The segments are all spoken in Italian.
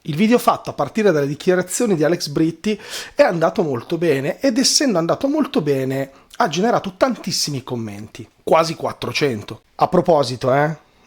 Il video fatto a partire dalle dichiarazioni di Alex Britti è andato molto bene ed essendo andato molto bene ha generato tantissimi commenti, quasi 400. A proposito,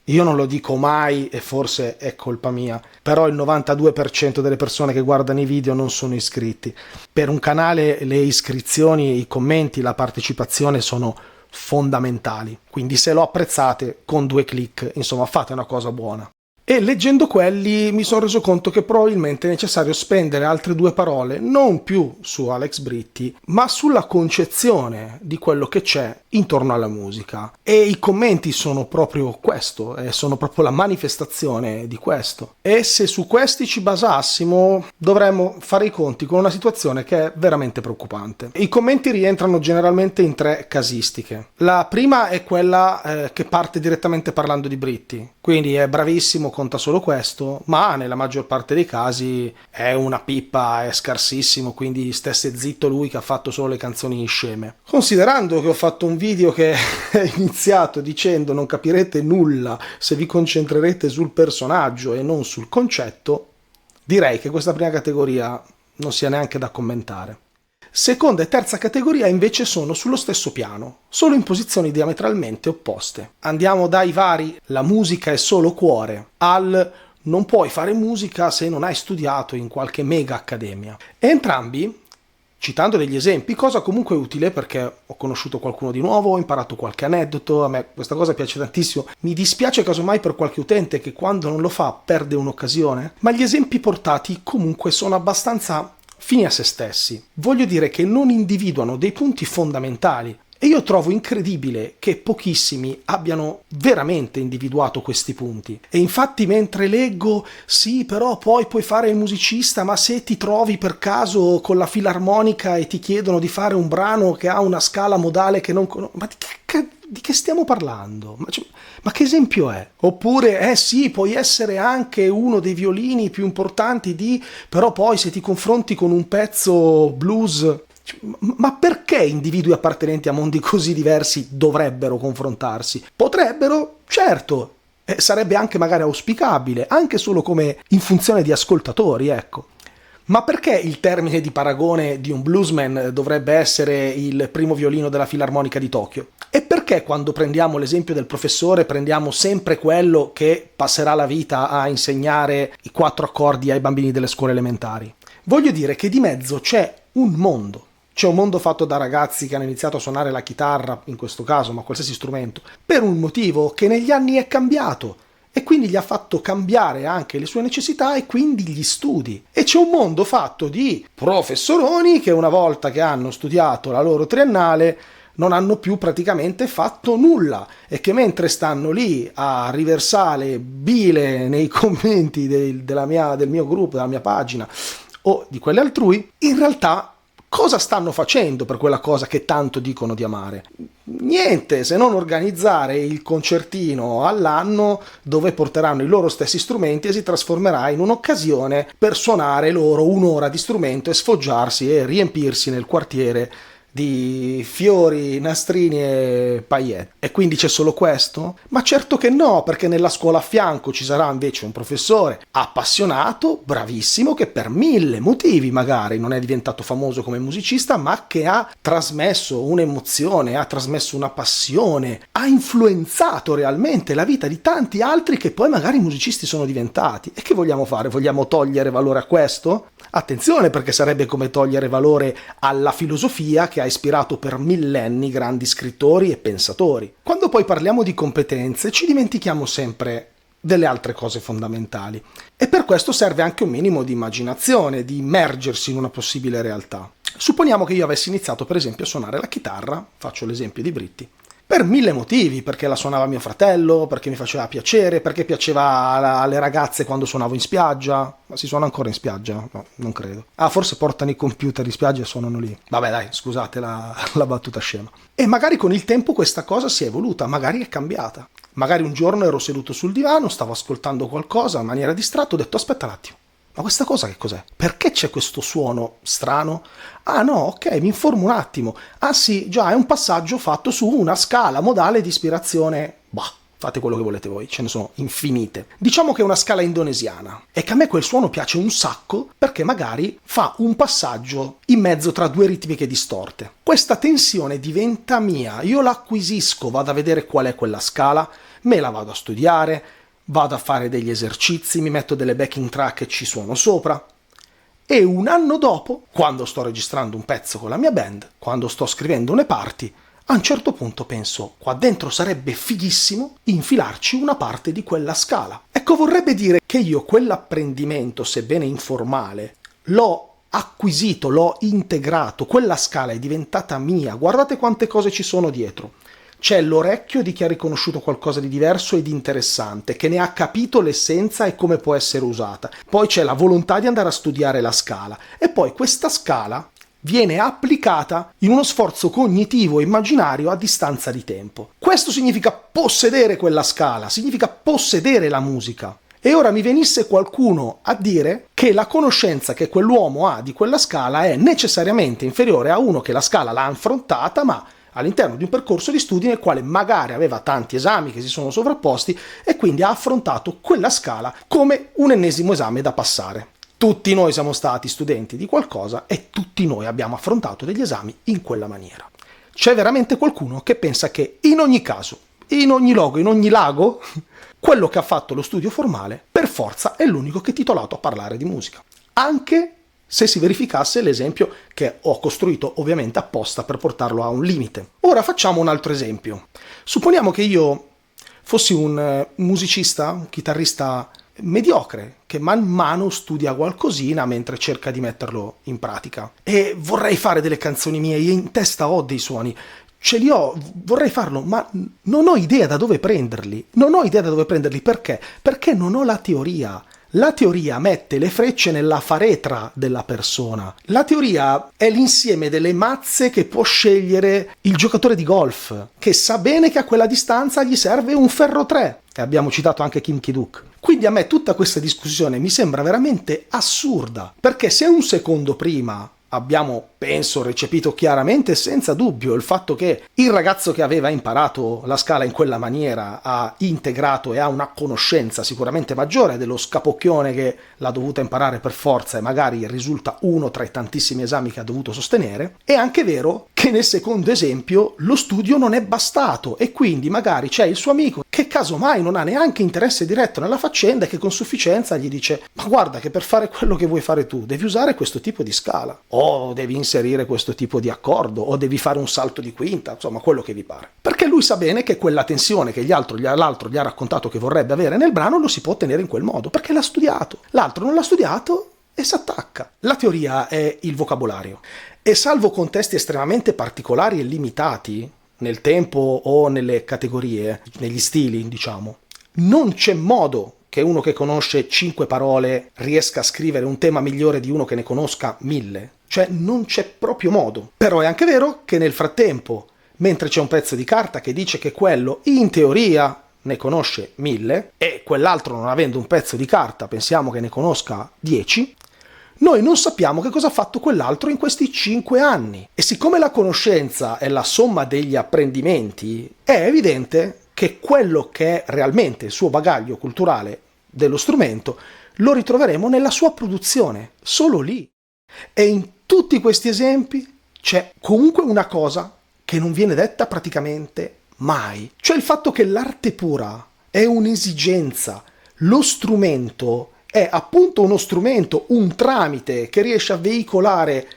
io non lo dico mai e forse è colpa mia, però il 92% delle persone che guardano i video non sono iscritti. Per un canale le iscrizioni, i commenti, la partecipazione sono fondamentali, quindi se lo apprezzate con 2 click, insomma fate una cosa buona. E leggendo quelli mi sono reso conto che probabilmente è necessario spendere altre 2 parole non più su Alex Britti, ma sulla concezione di quello che c'è intorno alla musica. E i commenti sono proprio questo, sono proprio la manifestazione di questo. E se su questi ci basassimo dovremmo fare i conti con una situazione che è veramente preoccupante. I commenti rientrano generalmente in 3 casistiche. La prima è quella che parte direttamente parlando di Britti, quindi è bravissimo, conta solo questo, ma nella maggior parte dei casi è una pippa, è scarsissimo, quindi stesse zitto lui che ha fatto solo le canzoni sceme. Considerando che ho fatto un video che è iniziato dicendo non capirete nulla se vi concentrerete sul personaggio e non sul concetto, direi che questa prima categoria non sia neanche da commentare. Seconda e terza categoria invece sono sullo stesso piano, solo in posizioni diametralmente opposte. Andiamo dai vari la musica è solo cuore al non puoi fare musica se non hai studiato in qualche mega accademia. E entrambi, citando degli esempi, cosa comunque utile perché ho conosciuto qualcuno di nuovo, ho imparato qualche aneddoto, a me questa cosa piace tantissimo. Mi dispiace casomai per qualche utente che quando non lo fa perde un'occasione, ma gli esempi portati comunque sono abbastanza fini a se stessi. Voglio dire che non individuano dei punti fondamentali e io trovo incredibile che pochissimi abbiano veramente individuato questi punti. E infatti mentre leggo, sì, però poi puoi fare il musicista, ma se ti trovi per caso con la filarmonica e ti chiedono di fare un brano che ha una scala modale che non conosco, ma di che stiamo parlando? Ma che esempio è? Oppure, sì, puoi essere anche uno dei violini più importanti però poi se ti confronti con un pezzo blues, ma perché individui appartenenti a mondi così diversi dovrebbero confrontarsi? Potrebbero, certo, sarebbe anche magari auspicabile, anche solo come in funzione di ascoltatori, ecco. Ma perché il termine di paragone di un bluesman dovrebbe essere il primo violino della filarmonica di Tokyo? E perché quando prendiamo l'esempio del professore prendiamo sempre quello che passerà la vita a insegnare i 4 accordi ai bambini delle scuole elementari? Voglio dire che di mezzo c'è un mondo. C'è un mondo fatto da ragazzi che hanno iniziato a suonare la chitarra, in questo caso, ma qualsiasi strumento, per un motivo che negli anni è cambiato. E quindi gli ha fatto cambiare anche le sue necessità e quindi gli studi. E c'è un mondo fatto di professoroni che una volta che hanno studiato la loro triennale non hanno più praticamente fatto nulla e che mentre stanno lì a riversare bile nei commenti del mio gruppo, della mia pagina o di quelle altrui, in realtà cosa stanno facendo per quella cosa che tanto dicono di amare? Niente, se non organizzare il concertino all'anno dove porteranno i loro stessi strumenti e si trasformerà in un'occasione per suonare loro un'ora di strumento e sfoggiarsi e riempirsi nel quartiere di fiori, nastrini e paillette. E quindi c'è solo questo? Ma certo che no, perché nella scuola a fianco ci sarà invece un professore appassionato, bravissimo, che per 1000 motivi magari non è diventato famoso come musicista, ma che ha trasmesso un'emozione, ha trasmesso una passione, ha influenzato realmente la vita di tanti altri che poi magari musicisti sono diventati. E che vogliamo fare? Vogliamo togliere valore a questo? Attenzione, perché sarebbe come togliere valore alla filosofia che ha ispirato per millenni grandi scrittori e pensatori. Quando poi parliamo di competenze ci dimentichiamo sempre delle altre cose fondamentali e per questo serve anche un minimo di immaginazione, di immergersi in una possibile realtà. Supponiamo che io avessi iniziato per esempio a suonare la chitarra, faccio l'esempio di Britti, per 1000 motivi, perché la suonava mio fratello, perché mi faceva piacere, perché piaceva alle ragazze quando suonavo in spiaggia. Ma si suona ancora in spiaggia? No, non credo. Forse portano i computer in spiaggia e suonano lì. Vabbè dai, scusate la battuta scema. E magari con il tempo questa cosa si è evoluta, magari è cambiata. Magari un giorno ero seduto sul divano, stavo ascoltando qualcosa in maniera distratta, ho detto aspetta un attimo. Ma questa cosa che cos'è? Perché c'è questo suono strano? Ah no, ok, mi informo un attimo. Ah sì, già è un passaggio fatto su una scala modale di ispirazione, fate quello che volete voi, ce ne sono infinite. Diciamo che è una scala indonesiana e che a me quel suono piace un sacco perché magari fa un passaggio in mezzo tra due ritmiche distorte. Questa tensione diventa mia, io la acquisisco, vado a vedere qual è quella scala, me la vado a studiare, vado a fare degli esercizi, mi metto delle backing track e ci suono sopra. E un anno dopo, quando sto registrando un pezzo con la mia band, quando sto scrivendo une parti, a un certo punto penso, qua dentro sarebbe fighissimo infilarci una parte di quella scala. Ecco, vorrebbe dire che io quell'apprendimento, sebbene informale, l'ho acquisito, l'ho integrato, quella scala è diventata mia. Guardate quante cose ci sono dietro. C'è l'orecchio di chi ha riconosciuto qualcosa di diverso e di interessante, che ne ha capito l'essenza e come può essere usata. Poi c'è la volontà di andare a studiare la scala. E poi questa scala viene applicata in uno sforzo cognitivo e immaginario a distanza di tempo. Questo significa possedere quella scala, significa possedere la musica. E ora mi venisse qualcuno a dire che la conoscenza che quell'uomo ha di quella scala è necessariamente inferiore a uno che la scala l'ha affrontata, ma all'interno di un percorso di studi nel quale magari aveva tanti esami che si sono sovrapposti e quindi ha affrontato quella scala come un ennesimo esame da passare. Tutti noi siamo stati studenti di qualcosa e tutti noi abbiamo affrontato degli esami in quella maniera. C'è veramente qualcuno che pensa che in ogni caso, in ogni logo, in ogni lago, quello che ha fatto lo studio formale per forza è l'unico che è titolato a parlare di musica. Anche se si verificasse l'esempio che ho costruito ovviamente apposta per portarlo a un limite. Ora facciamo un altro esempio. Supponiamo che io fossi un musicista, un chitarrista mediocre, che man mano studia qualcosina mentre cerca di metterlo in pratica. E vorrei fare delle canzoni mie, io in testa ho dei suoni, ce li ho, vorrei farlo, ma non ho idea da dove prenderli. Non ho idea da dove prenderli, perché? Perché non ho la teoria. La teoria mette le frecce nella faretra della persona. La teoria è l'insieme delle mazze che può scegliere il giocatore di golf, che sa bene che a quella distanza gli serve un ferro 3. E abbiamo citato anche Kim Ki-duk. Quindi a me tutta questa discussione mi sembra veramente assurda, perché se un secondo prima abbiamo, penso, recepito chiaramente e senza dubbio il fatto che il ragazzo che aveva imparato la scala in quella maniera ha integrato e ha una conoscenza sicuramente maggiore dello scapocchione che l'ha dovuta imparare per forza e magari risulta uno tra i tantissimi esami che ha dovuto sostenere. È anche vero che nel secondo esempio lo studio non è bastato e quindi magari c'è il suo amico che casomai non ha neanche interesse diretto nella faccenda e che con sufficienza gli dice: ma guarda che per fare quello che vuoi fare tu devi usare questo tipo di scala, o devi inserire questo tipo di accordo, o devi fare un salto di quinta, insomma quello che vi pare. Perché lui sa bene che quella tensione che l'altro gli ha raccontato che vorrebbe avere nel brano lo si può ottenere in quel modo, perché l'ha studiato. L'altro non l'ha studiato e si attacca. La teoria è il vocabolario. E salvo contesti estremamente particolari e limitati, nel tempo o nelle categorie, negli stili, diciamo, non c'è modo che uno che conosce 5 parole riesca a scrivere un tema migliore di uno che ne conosca 1000. Cioè non c'è proprio modo. Però è anche vero che nel frattempo, mentre c'è un pezzo di carta che dice che quello in teoria ne conosce 1000 e quell'altro, non avendo un pezzo di carta, pensiamo che ne conosca 10, noi non sappiamo che cosa ha fatto quell'altro in questi 5 anni. E siccome la conoscenza è la somma degli apprendimenti, è evidente che quello che è realmente il suo bagaglio culturale dello strumento lo ritroveremo nella sua produzione, solo lì. E in tutti questi esempi c'è comunque una cosa che non viene detta praticamente mai, cioè il fatto che l'arte pura è un'esigenza, lo strumento è appunto uno strumento, un tramite che riesce a veicolare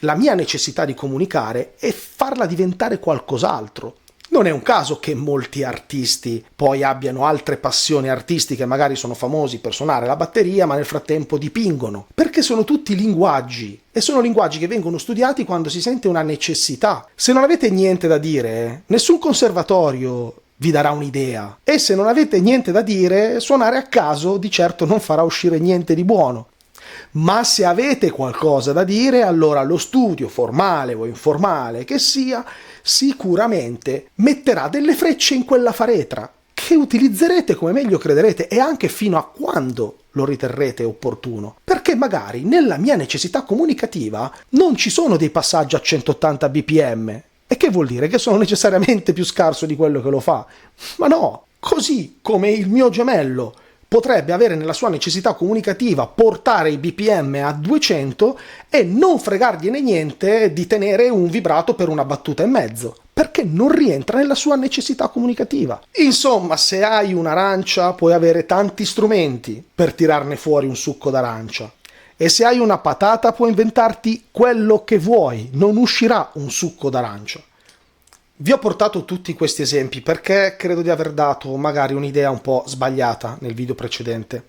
la mia necessità di comunicare e farla diventare qualcos'altro. Non è un caso che molti artisti poi abbiano altre passioni artistiche, magari sono famosi per suonare la batteria, ma nel frattempo dipingono, perché sono tutti linguaggi, e sono linguaggi che vengono studiati quando si sente una necessità. Se non avete niente da dire, nessun conservatorio vi darà un'idea, e se non avete niente da dire, suonare a caso di certo non farà uscire niente di buono. Ma se avete qualcosa da dire, allora lo studio, formale o informale che sia, sicuramente metterà delle frecce in quella faretra, che utilizzerete come meglio crederete e anche fino a quando lo riterrete opportuno. Perché magari nella mia necessità comunicativa non ci sono dei passaggi a 180 bpm. E che vuol dire? Che sono necessariamente più scarso di quello che lo fa? Ma no! Così come il mio gemello potrebbe avere nella sua necessità comunicativa portare i BPM a 200 e non fregargliene niente di tenere un vibrato per una battuta e mezzo, perché non rientra nella sua necessità comunicativa. Insomma, se hai un'arancia puoi avere tanti strumenti per tirarne fuori un succo d'arancia. E se hai una patata puoi inventarti quello che vuoi, non uscirà un succo d'arancia. Vi ho portato tutti questi esempi perché credo di aver dato magari un'idea un po' sbagliata nel video precedente,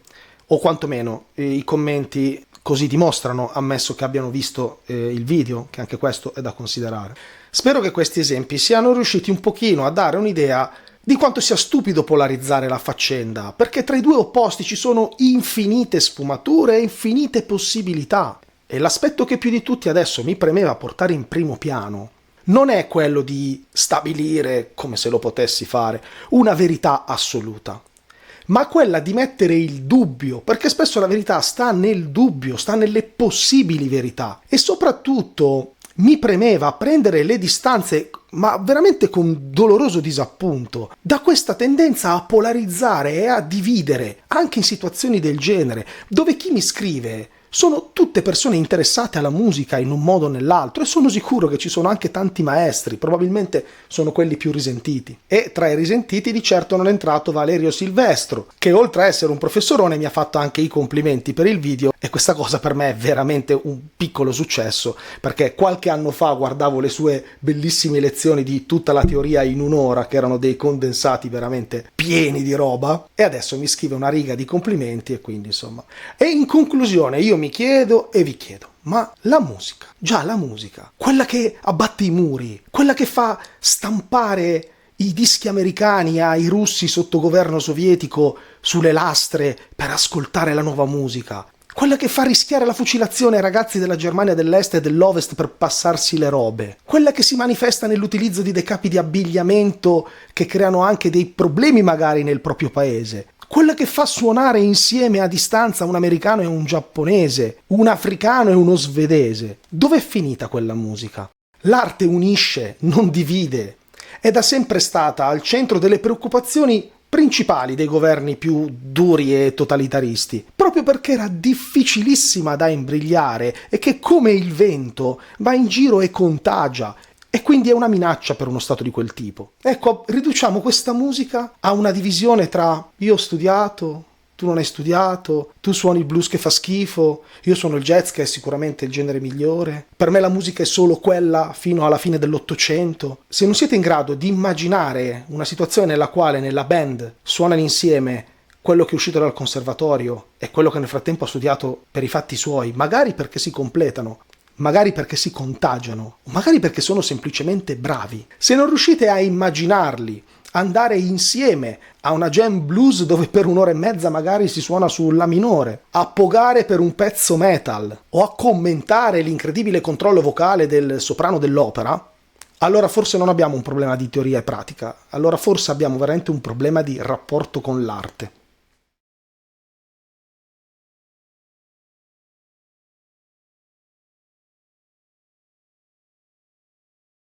o quantomeno i commenti così dimostrano, ammesso che abbiano visto il video, che anche questo è da considerare. Spero che questi esempi siano riusciti un pochino a dare un'idea di quanto sia stupido polarizzare la faccenda, perché tra i due opposti ci sono infinite sfumature e infinite possibilità. E l'aspetto che più di tutti adesso mi premeva portare in primo piano non è quello di stabilire, come se lo potessi fare, una verità assoluta, ma quella di mettere il dubbio, perché spesso la verità sta nel dubbio, sta nelle possibili verità. E soprattutto mi premeva prendere le distanze, ma veramente con doloroso disappunto, da questa tendenza a polarizzare e a dividere, anche in situazioni del genere, dove chi mi scrive sono tutte persone interessate alla musica in un modo o nell'altro, e sono sicuro che ci sono anche tanti maestri, probabilmente sono quelli più risentiti. E tra i risentiti di certo non è entrato Valerio Silvestro, che oltre a essere un professorone mi ha fatto anche i complimenti per il video, e questa cosa per me è veramente un piccolo successo, perché qualche anno fa guardavo le sue bellissime lezioni di tutta la teoria in un'ora, che erano dei condensati veramente pieni di roba, e adesso mi scrive una riga di complimenti, e quindi insomma. E in conclusione io mi chiedo e vi chiedo, ma la musica, già la musica, quella che abbatte i muri, quella che fa stampare i dischi americani ai russi sotto governo sovietico sulle lastre per ascoltare la nuova musica, quella che fa rischiare la fucilazione ai ragazzi della Germania dell'Est e dell'Ovest per passarsi le robe, quella che si manifesta nell'utilizzo di dei capi di abbigliamento che creano anche dei problemi magari nel proprio paese, quella che fa suonare insieme a distanza un americano e un giapponese, un africano e uno svedese. Dov'è finita quella musica? L'arte unisce, non divide. È da sempre stata al centro delle preoccupazioni principali dei governi più duri e totalitaristi, proprio perché era difficilissima da imbrigliare e che, come il vento, va in giro e contagia, e quindi è una minaccia per uno stato di quel tipo. Ecco, riduciamo questa musica a una divisione tra io ho studiato, tu non hai studiato, tu suoni il blues che fa schifo, io suono il jazz che è sicuramente il genere migliore, per me la musica è solo quella fino alla fine dell'Ottocento. Se non siete in grado di immaginare una situazione nella quale nella band suonano insieme quello che è uscito dal conservatorio e quello che nel frattempo ha studiato per i fatti suoi, magari perché si completano, magari perché si contagiano, o magari perché sono semplicemente bravi. Se non riuscite a immaginarli andare insieme a una jam blues dove per un'ora e mezza magari si suona su La minore, a pogare per un pezzo metal o a commentare l'incredibile controllo vocale del soprano dell'opera, allora forse non abbiamo un problema di teoria e pratica, allora forse abbiamo veramente un problema di rapporto con l'arte.